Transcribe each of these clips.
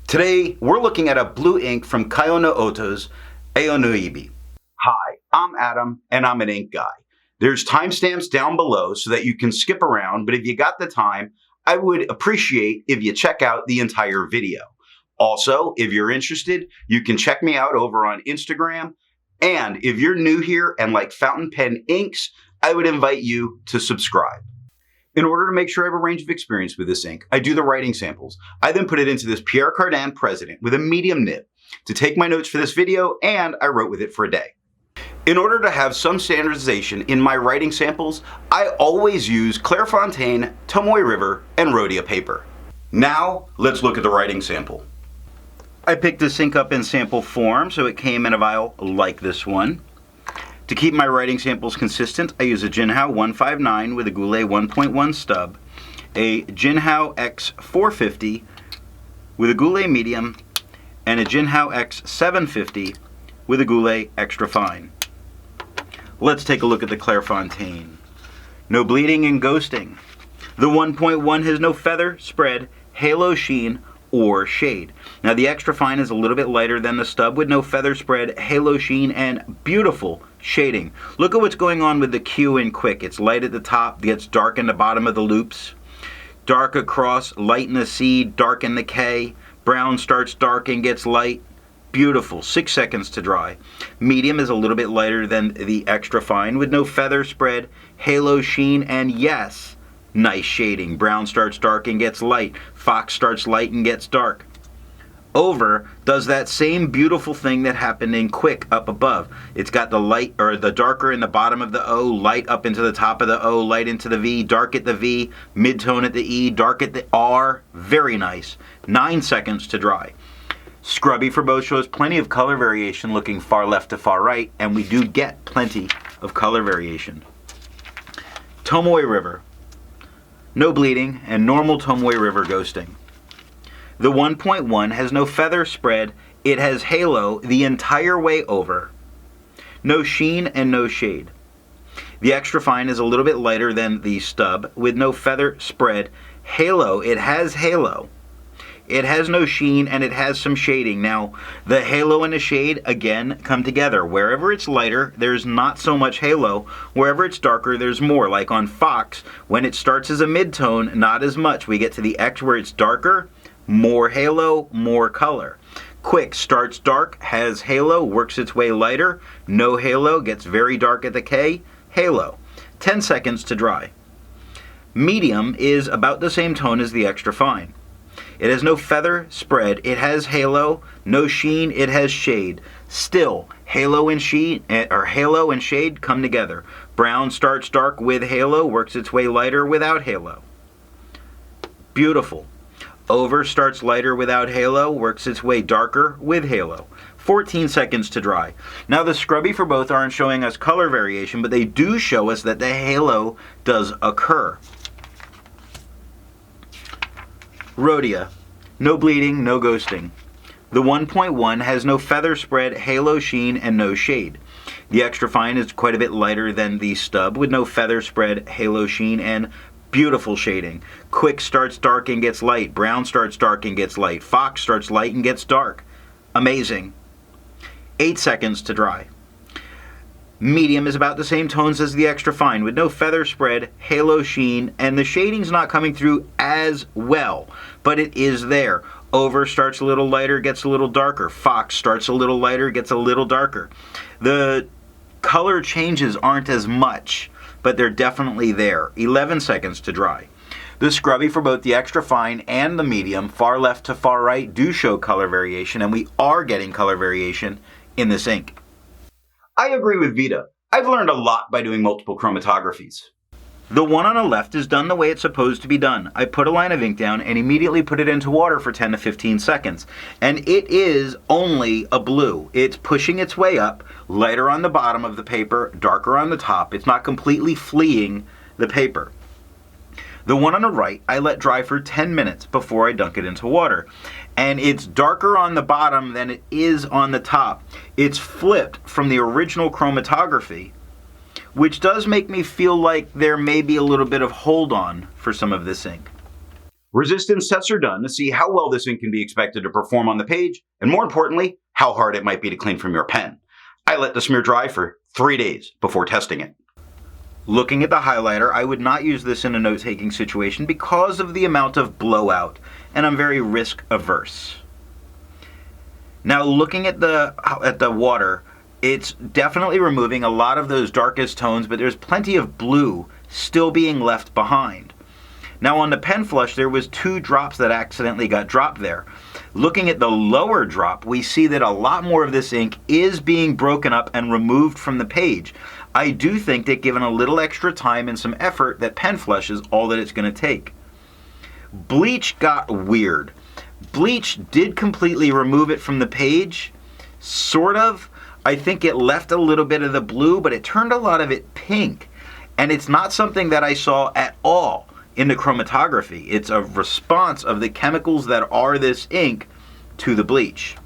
Today, we're looking at a blue ink from Kaio no Oto's Aonibi. Hi, I'm Adam, and I'm an ink guy. There's timestamps down below so that you can skip around, but if you got the time, I would appreciate if you check out the entire video. Also, if you're interested, you can check me out over on Instagram, and if you're new here and like fountain pen inks, I would invite you to subscribe. In order to make sure I have a range of experience with this ink, I do the writing samples. I then put it into this Pierre Cardin President with a medium nib to take my notes for this video, and I wrote with it for a day. In order to have some standardization in my writing samples, I always use Clairfontaine, Tomoe River, and Rhodia paper. Now, let's look at the writing sample. I picked this ink up in sample form, so it came in a vial like this one. To keep my writing samples consistent, I use a Jinhao 159 with a Goulet 1.1 stub, a Jinhao X450 with a Goulet medium, and a Jinhao X750 with a Goulet extra fine. Let's take a look at the Clairfontaine. No bleeding and ghosting. The 1.1 has no feather, spread, halo sheen, or shade. Now the extra fine is a little bit lighter than the stub with no feather spread, halo sheen, and beautiful shading. Look at what's going on with the Q in Quick. It's light at the top, gets dark in the bottom of the loops. Dark across, light in the C, dark in the K. Brown starts dark and gets light. Beautiful, 6 seconds to dry. Medium is a little bit lighter than the extra fine with no feather spread, halo sheen, and yes, nice shading. Brown starts dark and gets light. Fox starts light and gets dark. Over does that same beautiful thing that happened in Quick up above. It's got the light, or the darker in the bottom of the O, light up into the top of the O, light into the V, dark at the V, mid-tone at the E, dark at the R. Very nice. 9 seconds to dry. Scrubby for both shows plenty of color variation looking far left to far right, and we do get plenty of color variation. Tomoe River. No bleeding, and normal Tomoe River ghosting. The 1.1 has no feather spread, it has halo the entire way over. No sheen and no shade. The extra fine is a little bit lighter than the stub with no feather spread. Halo, it has halo. It has no sheen and it has some shading. Now, the halo and the shade, again, come together. Wherever it's lighter, there's not so much halo. Wherever it's darker, there's more. Like on Fox, when it starts as a mid-tone, not as much. We get to the X where it's darker, more halo, more color. Quick starts dark, has halo, works its way lighter. No halo, gets very dark at the K, halo. 10 seconds to dry. Medium is about the same tone as the extra fine. It has no feather spread, it has halo, no sheen, it has shade. Still, halo and sheen, or halo and shade come together. Brown starts dark with halo, works its way lighter without halo. Beautiful. Over starts lighter without halo, works its way darker with halo. 14 seconds to dry. Now the scrubby for both aren't showing us color variation, but they do show us that the halo does occur. Rhodia. No bleeding, no ghosting. The 1.1 has no feather spread, halo sheen, and no shade. The extra fine is quite a bit lighter than the stub with no feather spread, halo sheen, and beautiful shading. Quick starts dark and gets light. Brown starts dark and gets light. Fox starts light and gets dark. Amazing. 8 seconds to dry. Medium is about the same tones as the extra fine with no feather spread, halo sheen, and the shading's not coming through as well, but it is there. Over starts a little lighter, gets a little darker. Fox starts a little lighter, gets a little darker. The color changes aren't as much, but they're definitely there. 11 seconds to dry. The scrubby for both the extra fine and the medium, far left to far right, do show color variation, and we are getting color variation in this ink. I agree with Vita. I've learned a lot by doing multiple chromatographies. The one on the left is done the way it's supposed to be done. I put a line of ink down and immediately put it into water for 10 to 15 seconds. And it is only a blue. It's pushing its way up, lighter on the bottom of the paper, darker on the top. It's not completely fleeing the paper. The one on the right, I let dry for 10 minutes before I dunk it into water. And it's darker on the bottom than it is on the top. It's flipped from the original chromatography, which does make me feel like there may be a little bit of hold on for some of this ink. Resistance tests are done to see how well this ink can be expected to perform on the page, and more importantly, how hard it might be to clean from your pen. I let the smear dry for 3 days before testing it. Looking at the highlighter, I would not use this in a note-taking situation because of the amount of blowout, and I'm very risk averse. Now looking at the water, it's definitely removing a lot of those darkest tones, but there's plenty of blue still being left behind. Now on the pen flush, there was 2 drops that accidentally got dropped there. Looking at the lower drop, we see that a lot more of this ink is being broken up and removed from the page. I do think that given a little extra time and some effort, that pen flush is all that it's going to take. Bleach got weird. Bleach did completely remove it from the page, sort of. I think it left a little bit of the blue, but it turned a lot of it pink. And it's not something that I saw at all in the chromatography. It's a response of the chemicals that are this ink to the bleach.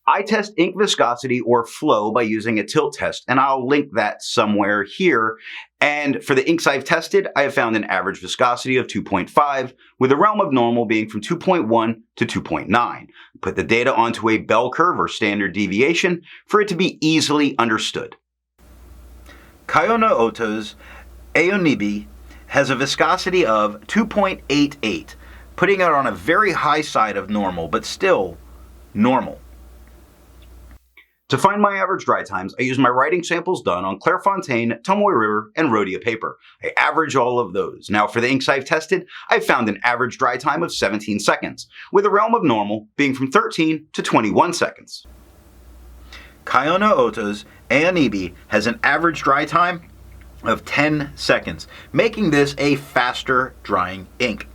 I test ink viscosity or flow by using a tilt test, and I'll link that somewhere here. And for the inks I've tested, I have found an average viscosity of 2.5, with the realm of normal being from 2.1 to 2.9. Put the data onto a bell curve or standard deviation for it to be easily understood. Kayono-Oto's Aonibi has a viscosity of 2.88, putting it on a very high side of normal, but still normal. To find my average dry times, I use my writing samples done on Clairfontaine, Tomoe River, and Rhodia paper. I average all of those. Now for the inks I've tested, I've found an average dry time of 17 seconds, with a realm of normal being from 13 to 21 seconds. Kayono-Oto's Aonibi has an average dry time of 10 seconds, making this a faster drying ink.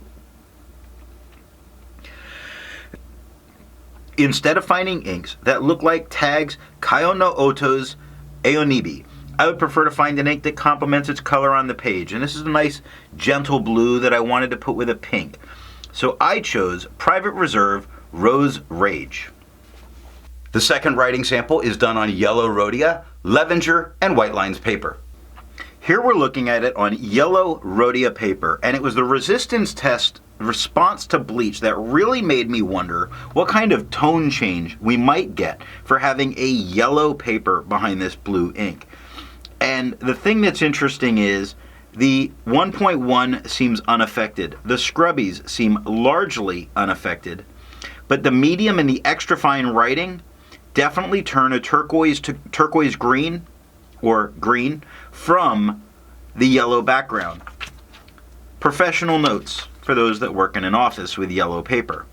Instead of finding inks that look like tags Kayono-Oto's Aonibi, I would prefer to find an ink that complements its color on the page. And this is a nice gentle blue that I wanted to put with a pink. So I chose Private Reserve Rose Rage. The second writing sample is done on yellow Rhodia, Levenger, and White Lines paper. Here we're looking at it on yellow Rhodia paper, and it was the resistance test response to bleach that really made me wonder what kind of tone change we might get for having a yellow paper behind this blue ink. And the thing that's interesting is the 1.1 seems unaffected. The scrubbies seem largely unaffected, but the medium and the extra fine writing definitely turn a turquoise to turquoise green or green from the yellow background. Professional notes for those that work in an office with yellow paper.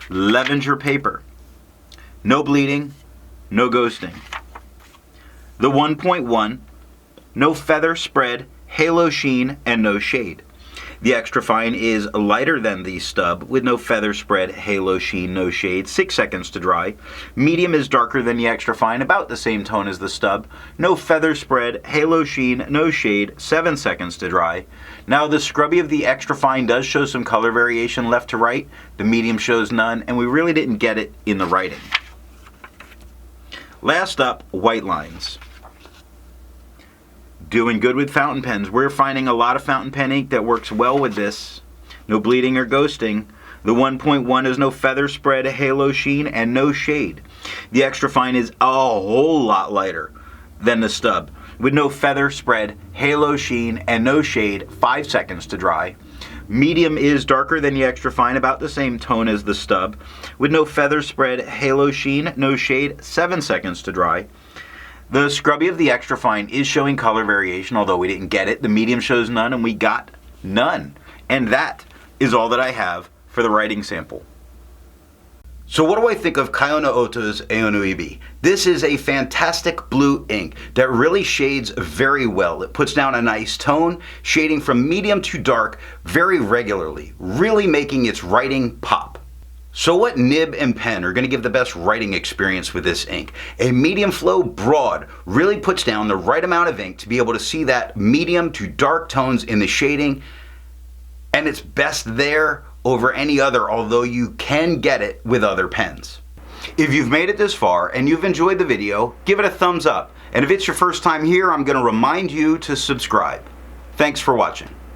Levenger paper. No bleeding, no ghosting. The 1.1, no feather spread, halo sheen, and no shade. The extra fine is lighter than the stub with no feather spread, halo sheen, no shade, 6 seconds to dry. Medium is darker than the extra fine, about the same tone as the stub. No feather spread, halo sheen, no shade, 7 seconds to dry. Now the scrubby of the extra fine does show some color variation left to right. The medium shows none, and we really didn't get it in the writing. Last up, White Lines. Doing good with fountain pens. We're finding a lot of fountain pen ink that works well with this. No bleeding or ghosting. The 1.1 is no feather spread, halo sheen, and no shade. The extra fine is a whole lot lighter than the stub, with no feather spread, halo sheen, and no shade, 5 seconds to dry. Medium is darker than the extra fine, about the same tone as the stub, with no feather spread, halo sheen, no shade, 7 seconds to dry. The scrubby of the extra fine is showing color variation, although we didn't get it. The medium shows none, and we got none. And that is all that I have for the writing sample. So what do I think of Kayono-Oto's Aonibi? This is a fantastic blue ink that really shades very well. It puts down a nice tone, shading from medium to dark very regularly, really making its writing pop. So what nib and pen are going to give the best writing experience with this ink? A medium flow broad really puts down the right amount of ink to be able to see that medium to dark tones in the shading, and it's best there over any other, although you can get it with other pens. If you've made it this far and you've enjoyed the video, give it a thumbs up. And if it's your first time here, I'm going to remind you to subscribe. Thanks for watching.